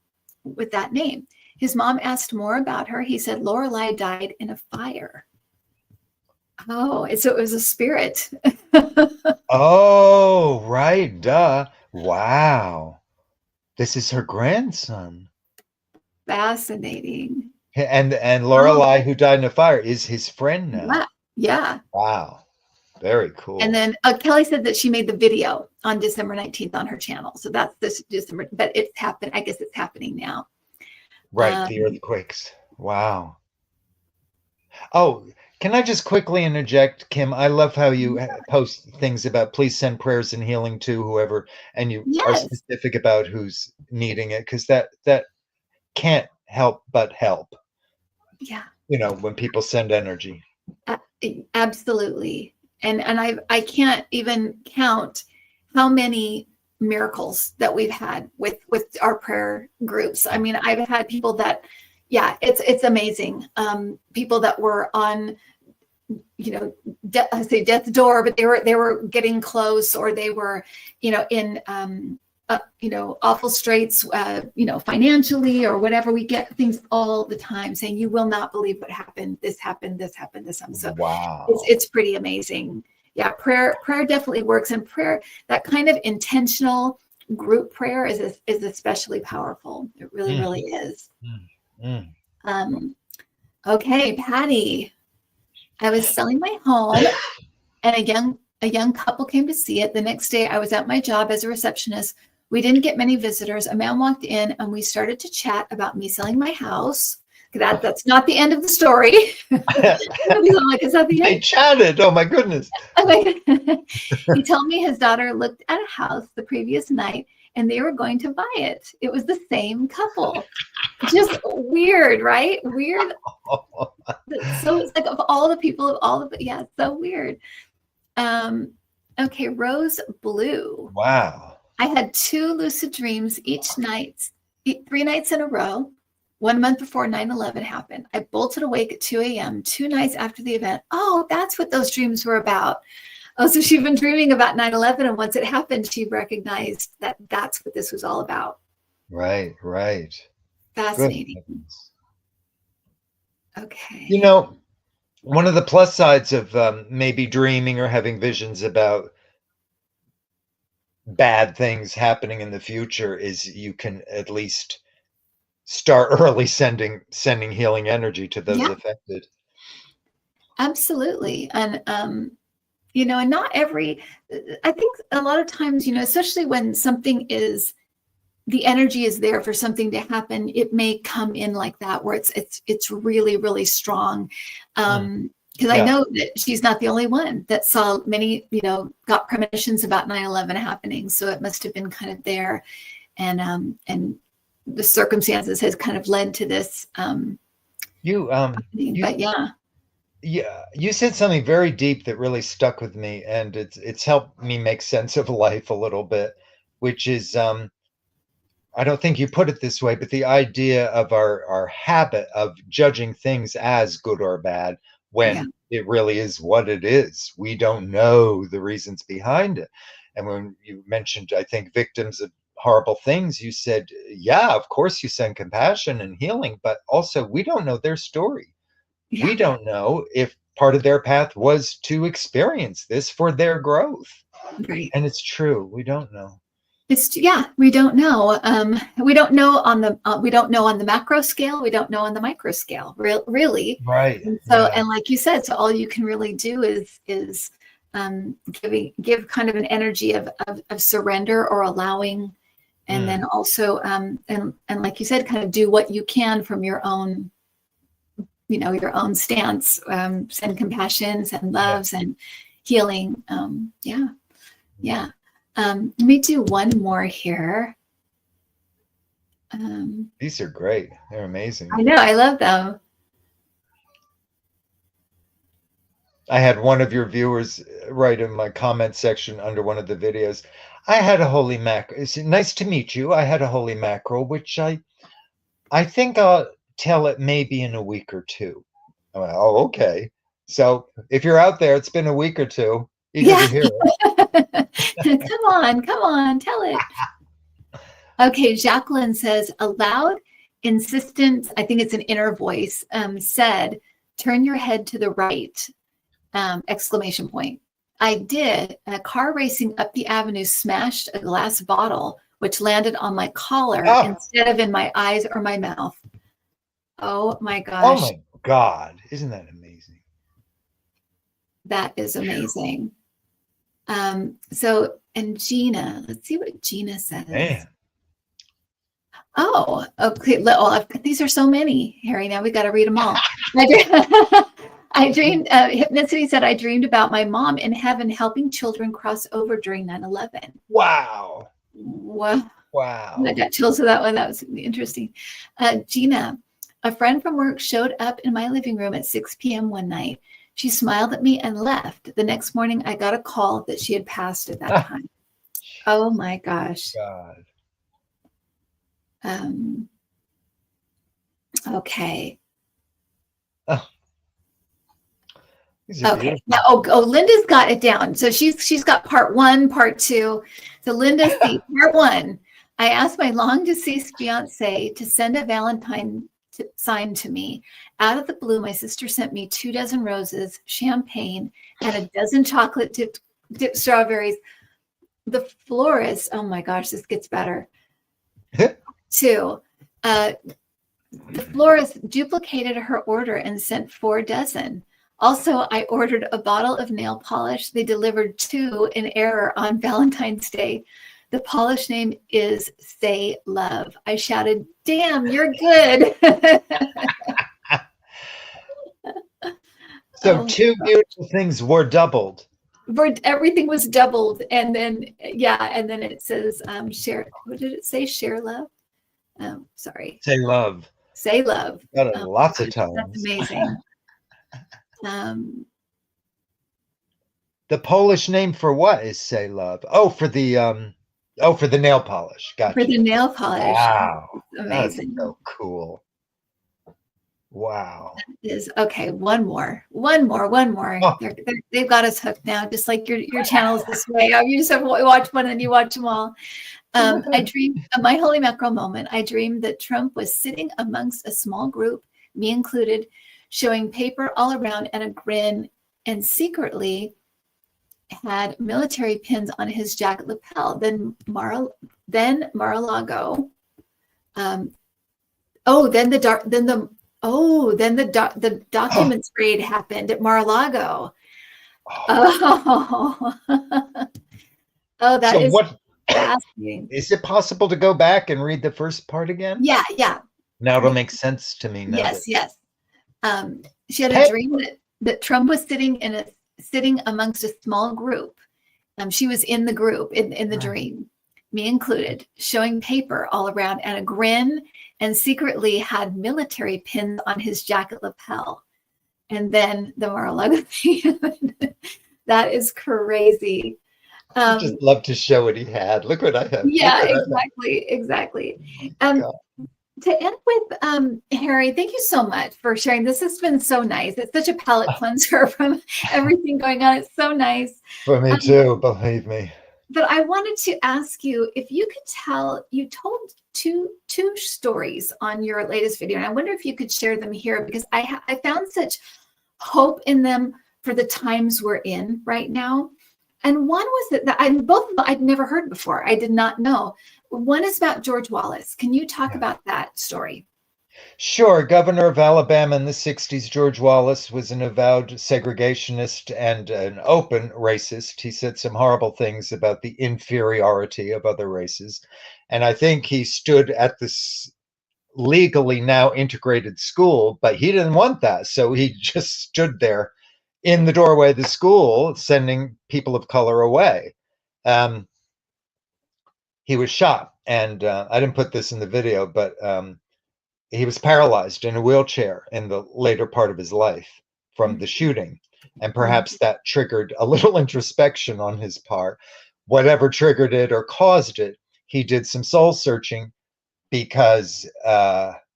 with that name. His mom asked more about her. He said Lorelei died in a fire. Oh, so it was a spirit. Oh, right. Duh. Wow. This is her grandson. Fascinating. And Lorelei, who died in a fire, is his friend now. Yeah. Wow. Very cool. And then Kelly said that she made the video on December 19th on her channel. So that's this December, but it's happened. I guess it's happening now. Right. The earthquakes. Wow. Oh, can I just quickly interject, Kim? I love how you post things about please send prayers and healing to whoever, and you are specific about who's needing it, because that can't help but help. Yeah. When people send energy. Absolutely. And I can't even count how many miracles that we've had with our prayer groups. I mean, I've had people that, yeah, it's amazing. People that were on, I say death's door, but they were getting close, or they were, in, awful straits, financially or whatever. We get things all the time saying, you will not believe what happened. This happened, this happened, this happened. So wow. It's pretty amazing. Yeah. Prayer definitely works, and prayer, that kind of intentional group prayer is especially powerful. It really, really is. Okay, Patty. I was selling my home, and a young couple came to see it. The next day, I was at my job as a receptionist. We didn't get many visitors. A man walked in, and we started to chat about me selling my house. That's not the end of the story. Like, is that the end? They chatted. Oh my goodness. He told me his daughter looked at a house the previous night, and they were going to buy it. It was the same couple. Just weird, right? Weird. So it's like, of all the people, yeah, it's so weird. Okay, Rose Blue. Wow. I had 2 lucid dreams each night, 3 nights in a row. 1 month before 9/11 happened. I bolted awake at 2 a.m., 2 nights after the event. Oh, that's what those dreams were about. Oh, so she'd been dreaming about 9/11, and once it happened, she recognized that that's what this was all about. Right. Fascinating. Okay. One of the plus sides of maybe dreaming or having visions about bad things happening in the future is you can at least start early sending healing energy to those affected. Absolutely. And and not I think a lot of times, especially when the energy is there for something to happen, it may come in like that, where it's really, really strong. Because I know that she's not the only one that saw many, got premonitions about 9/11 happening. So it must have been kind of there. And the circumstances has kind of led to this. But yeah. Yeah, you said something very deep that really stuck with me, and it's helped me make sense of life a little bit, which is I don't think you put it this way, but the idea of our habit of judging things as good or bad Yeah. when it really is what it is. We don't know the reasons behind it. And when you mentioned, I think, victims of horrible things, you said, yeah, of course you send compassion and healing, but also we don't know their story. We Yeah. don't know if part of their path was to experience this for their growth. Right. And it's true. We don't know. It's, yeah, we don't know. We don't know on the macro scale. We don't know on the micro scale, really. Right. And so, Yeah. and like you said, so all you can really do is give kind of an energy of surrender or allowing, and then also and like you said, kind of do what you can from your own, your own stance. Send compassion, send loves, and healing. Yeah, yeah. Let me do one more here. These are great. They're amazing. I know, I love them. I had one of your viewers write in my comment section under one of the videos, I had a holy mackerel. It's nice to meet you. I had a holy mackerel, which I think I'll tell it maybe in a week or two. I went, oh, okay. So if you're out there, it's been a week or two. Eager Yeah. to hear it. Come on, tell it. Okay, Jacqueline says, a loud, insistent, I think it's an inner voice, said, turn your head to the right, exclamation point. I did, and a car racing up the avenue smashed a glass bottle, which landed on my collar instead of in my eyes or my mouth. Oh my gosh. Oh my God. Isn't that amazing? That is amazing. So, and Gina, let's see what Gina says. Man. Oh, okay. Well, these are so many, Harry. Now we got to read them all. I dreamed, Hypnicity said, I dreamed about my mom in heaven helping children cross over during 9/11. Wow. Wow. Wow. I got chills with that one. That was interesting. Gina, a friend from work showed up in my living room at 6 p.m. one night. She smiled at me and left. The next morning, I got a call that she had passed at that time. Oh my gosh. God. Okay. Oh. Okay. Now, Linda's got it down. So she's got part 1, part 2. So Linda's part 1. I asked my long deceased fiance to send a Valentine sign to me. Out of the blue, my sister sent me 2 dozen roses, champagne, and a dozen chocolate dipped strawberries. The florist, oh my gosh, this gets better. 2. The florist duplicated her order and sent 4 dozen. Also, I ordered a bottle of nail polish. They delivered 2 in error on Valentine's Day. The polish name is Say Love. I shouted, damn, you're good. So 2 beautiful things were doubled. Everything was doubled. And then, and then it says, share. What did it say? Share love? Oh, sorry. Say love. Say love. Got it lots of times. That's amazing. The Polish name for what is Say Love? Oh, for the nail polish. Gotcha. For the nail polish. Wow. Amazing. That's so cool. Wow. That is okay. One more. Oh. They've got us hooked now, just like your channel is this way. You just have to watch one and you watch them all. I dreamed my holy mackerel moment. I dreamed that Trump was sitting amongst a small group, me included, showing paper all around and a grin, and secretly had military pins on his jacket lapel. Then Mar-a-Lago. Then the documents raid happened at Mar-a-Lago. That is fascinating. Is it possible to go back and read the first part again? Yeah. Now it'll make sense to me. Yes. She had a dream that Trump was sitting amongst a small group. She was in the group in the dream, me included, showing paper all around and a grin, and secretly had military pins on his jacket lapel. And then the Mar-a-Lago thing. That is crazy. He just loved to show what he had. Look what I have. Look Yeah, what I have. exactly. God. To end with, Harry, thank you so much for sharing. This has been so nice. It's such a palate cleanser from everything going on. It's so nice. For me Um, too, believe me. but I wanted to ask you if you could tell. You told two stories on your latest video, and I wonder if you could share them here because I found such hope in them for the times we're in right now. And one was that I both of them I'd never heard before. I did not know. One is about George Wallace. Can you talk Yeah. about that story? Sure, Governor of Alabama in the 60s, George Wallace was an avowed segregationist and an open racist. He said some horrible things about the inferiority of other races. And I think he stood at this legally now integrated school, but he didn't want that. So he just stood there in the doorway of the school, sending people of color away. Um, he was shot. And I didn't put this in the video, but he was paralyzed in a wheelchair in the later part of his life from the shooting. And perhaps that triggered a little introspection on his part. Whatever triggered it or caused it, he did some soul searching because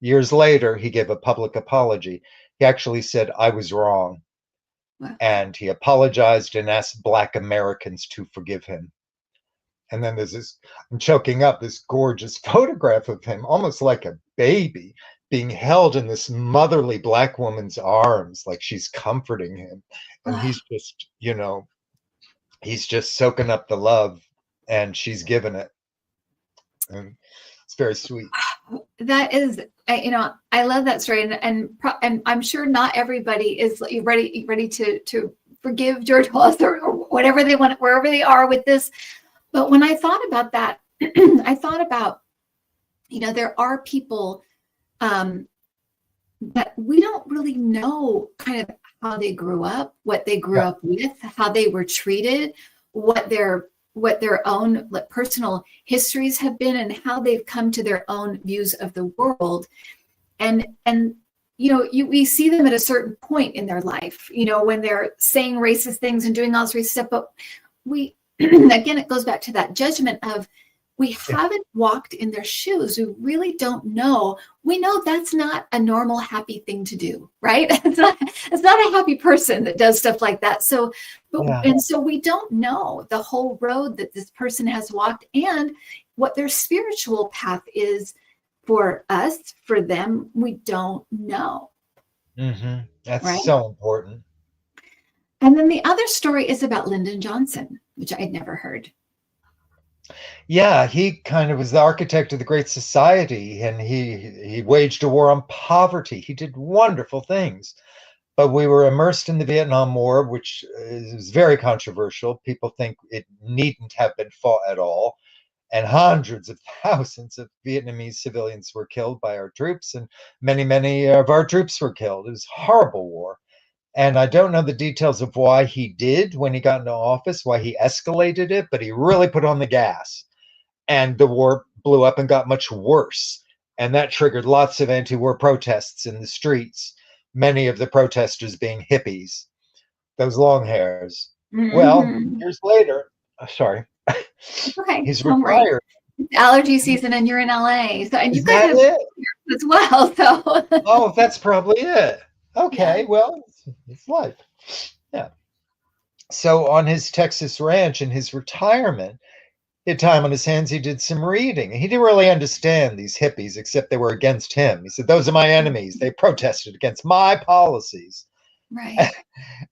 years later he gave a public apology. He actually said, I was wrong. Wow. And he apologized and asked Black Americans to forgive him. And then there's this, I'm choking up, this gorgeous photograph of him, almost like a baby, being held in this motherly Black woman's arms, like she's comforting him. And he's just, he's just soaking up the love and she's giving it. And it's very sweet. That is, I love that story, and I'm sure not everybody is ready to forgive George Wallace or whatever they want, wherever they are with this. But when I thought about that, I thought about, there are people that we don't really know kind of how they grew up, what they grew up with, how they were treated, what their own personal histories have been, and how they've come to their own views of the world. And we see them at a certain point in their life, when they're saying racist things and doing all this racist stuff. But we, again, it goes back to that judgment of, we haven't walked in their shoes. We really don't know. We know that's not a normal, happy thing to do, right? It's not a happy person that does stuff like that. So, and so we don't know the whole road that this person has walked and what their spiritual path is for us, for them. We don't know. Mm-hmm. That's right? so important. And then the other story is about Lyndon Johnson, which I'd never heard. Yeah, he kind of was the architect of the Great Society, and he waged a war on poverty. He did wonderful things, but we were immersed in the Vietnam War, which is very controversial. People think it needn't have been fought at all, and hundreds of thousands of Vietnamese civilians were killed by our troops, and many of our troops were killed. It was a horrible war. And I don't know the details of why he did when he got into office, why he escalated it, but he really put on the gas. And the war blew up and got much worse. And that triggered lots of anti-war protests in the streets, many of the protesters being hippies, those long hairs. Well, years later, sorry, Okay, he's don't worry. retired. It's allergy season and you're in LA. So, and you Is guys that have it? as well. So, Oh, that's probably it. Okay, yeah. well, it's life. Yeah. So on his Texas ranch in his retirement, he had time on his hands. He did some reading. He didn't really understand these hippies, except they were against him. He said, those are my enemies. They protested against my policies. Right.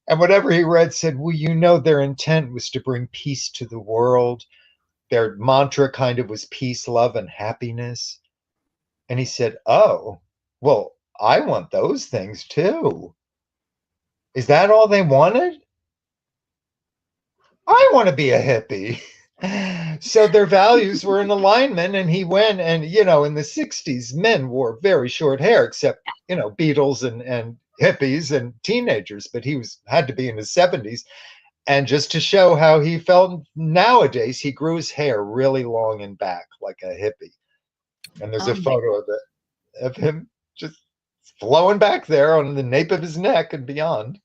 And whatever he read said, well, their intent was to bring peace to the world. Their mantra kind of was peace, love, and happiness. And he said, oh, well, I want those things too. Is that all they wanted? I want to be a hippie. So their values were in alignment, and he went and, in the 60s, men wore very short hair, except, Beatles and hippies and teenagers, but he had to be in his 70s. And just to show how he felt nowadays, he grew his hair really long and back like a hippie. And there's a photo of him just flowing back there on the nape of his neck and beyond.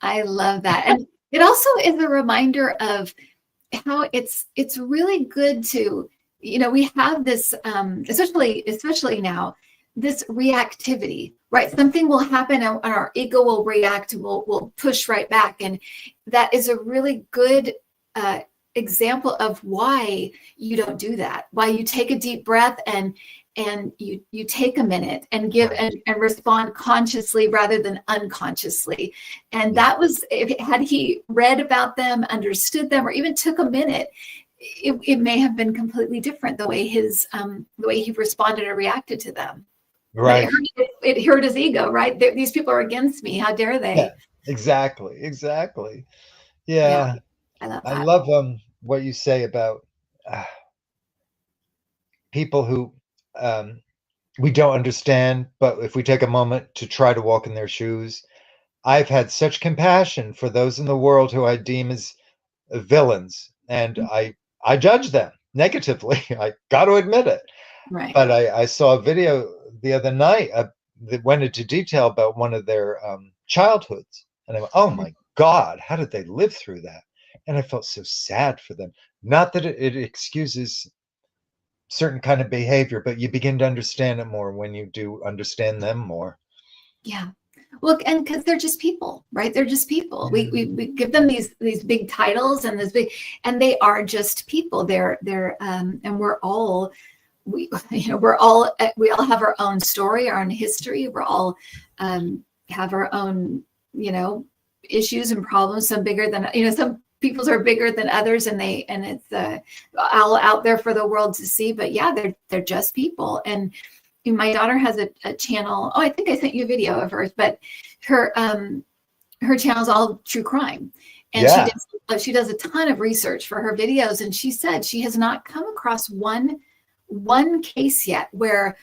I love that. And it also is a reminder of how it's really good to, we have this, especially now, this reactivity, right? Something will happen and our ego will react, and we'll push right back. And that is a really good example of why you don't do that, why you take a deep breath and you take a minute and give and respond consciously rather than unconsciously. And that was, had he read about them, understood them, or even took a minute, it may have been completely different the way the way he responded or reacted to them. Right. It hurt his ego, right? These people are against me. How dare they? Yeah, exactly. Yeah. I love I that. love what you say about people who we don't understand, but if we take a moment to try to walk in their shoes. I've had such compassion for those in the world who I deem as villains, and I judge them negatively. I got to admit it. Right. But I saw a video the other night that went into detail about one of their childhoods, and I went, "Oh my God, how did they live through that?" And I felt so sad for them. Not that it excuses certain kind of behavior, but you begin to understand it more when you do understand them more. Yeah. Well, and because they're just people, right? They're just people. We give them these big titles and this big, and they are just people. They're and we're all we all have our own story, our own history. We're all have our own issues and problems. Some bigger than some people's are bigger than others, and it's all out there for the world to see. But yeah, they're just people. And my daughter has a channel. Oh, I think I sent you a video of hers, but her channel is all true crime, and she does a ton of research for her videos. And she said she has not come across one case yet where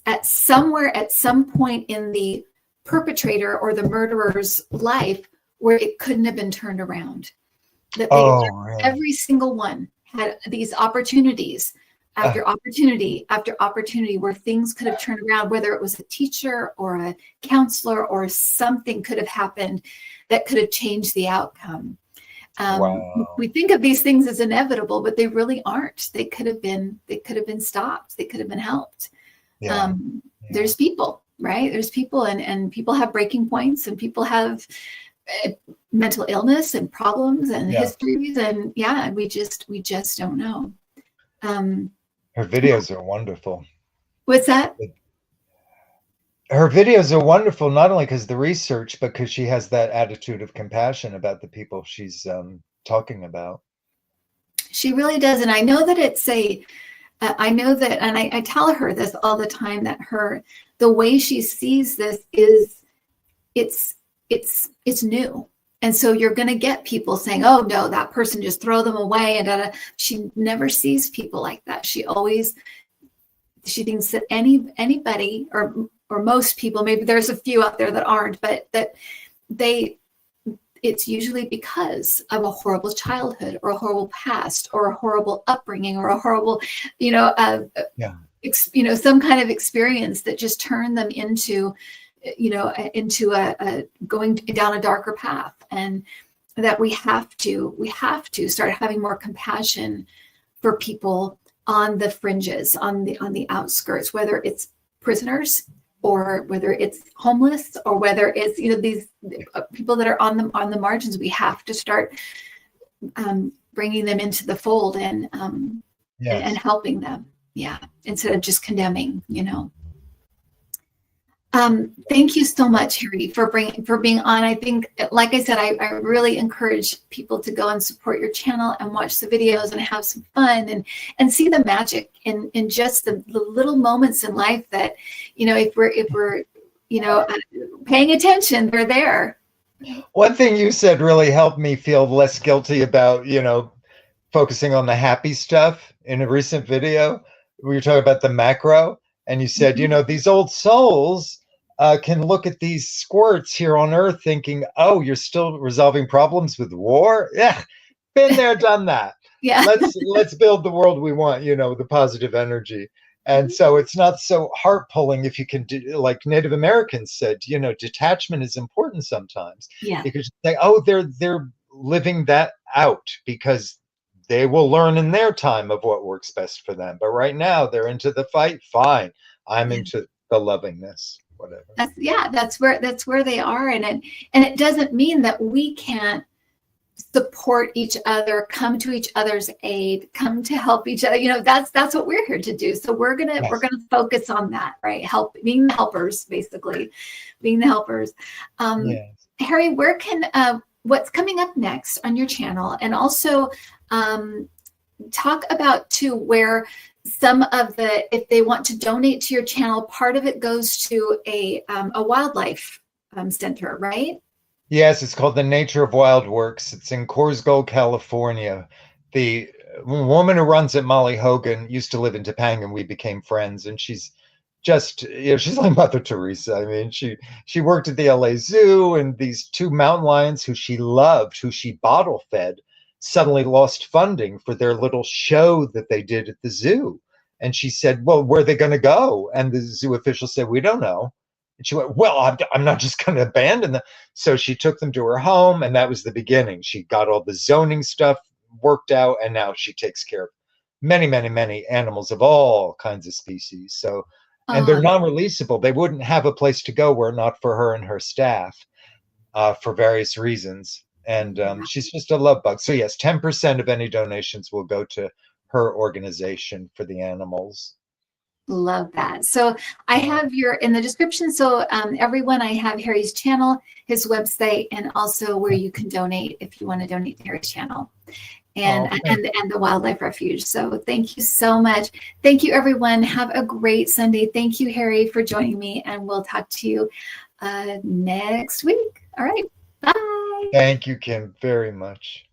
at some point in the perpetrator or the murderer's life where it couldn't have been turned around. That every single one had these opportunities after opportunity after opportunity where things could have turned around, whether it was a teacher or a counselor or something could have happened that could have changed the outcome. We think of these things as inevitable, but they really aren't. They could have been stopped. They could have been helped. There's people, right? There's people, and people have breaking points, and people have mental illness and problems and histories, and we just don't know. Her videos are wonderful. What's that? Her videos are wonderful, not only because of the research, but because she has that attitude of compassion about the people she's talking about. She really does. And I know that I know that, and I tell her this all the time, that the way she sees this is it's new. And so you're going to get people saying, "Oh no, that person, just throw them away." And she never sees people like that. She thinks that anybody or most people, maybe there's a few out there that aren't, but that it's usually because of a horrible childhood or a horrible past or a horrible upbringing or a horrible, some kind of experience that just turned them into a going down a darker path. And that we have to start having more compassion for people on the fringes, on the outskirts, whether it's prisoners or whether it's homeless or whether it's these people that are on the margins. We have to start bringing them into the fold and helping them, instead of just condemning. Thank you so much, Harry, for being on. I think, like I said, I really encourage people to go and support your channel and watch the videos and have some fun and see the magic in just the little moments in life that, if we're paying attention, they're there. One thing you said really helped me feel less guilty about, focusing on the happy stuff. In a recent video, we were talking about the macro, and you said, these old souls can look at these squirts here on Earth thinking, "Oh, you're still resolving problems with war? Yeah, been there, done that. Yeah. Let's build the world we want, the positive energy." And so it's not so heart pulling if you can do, like Native Americans said, detachment is important sometimes. Yeah. Because you say, "Oh, they're living that out because they will learn in their time of what works best for them. But right now they're into the fight. Fine. I'm into the lovingness, whatever. That's where they are. And it doesn't mean that we can't support each other, come to each other's aid, come to help each other. That's what we're here to do. So we're gonna focus on that, right? Being the helpers, basically, being the helpers. Yes. Harry, where can what's coming up next on your channel, and also talk about too where some of if they want to donate to your channel, part of it goes to a wildlife center, right? Yes, it's called The Nature of Wild Works. It's in Corsgold, California. The woman who runs it, Molly Hogan, used to live in Topanga, and we became friends. And she's just, she's like Mother Teresa. I mean, she worked at the LA Zoo, and these two mountain lions who she loved, who she bottle fed, suddenly lost funding for their little show that they did at the zoo. And she said, well, where are they going to go? And the zoo official said, we don't know. And she went, well, I'm not just going to abandon them. So she took them to her home, and that was the beginning. She got all the zoning stuff worked out, and now she takes care of many, many, many animals of all kinds of species. So, and they're non-releasable. They wouldn't have a place to go were it not for her and her staff for various reasons. And she's just a love bug. So yes, 10% of any donations will go to her organization for the animals. Love that. So I have in the description. So everyone, I have Harry's channel, his website, and also where you can donate if you want to donate to Harry's channel and the Wildlife Refuge. So thank you so much. Thank you, everyone. Have a great Sunday. Thank you, Harry, for joining me, and we'll talk to you next week. All right. Bye. Thank you, Kim, very much.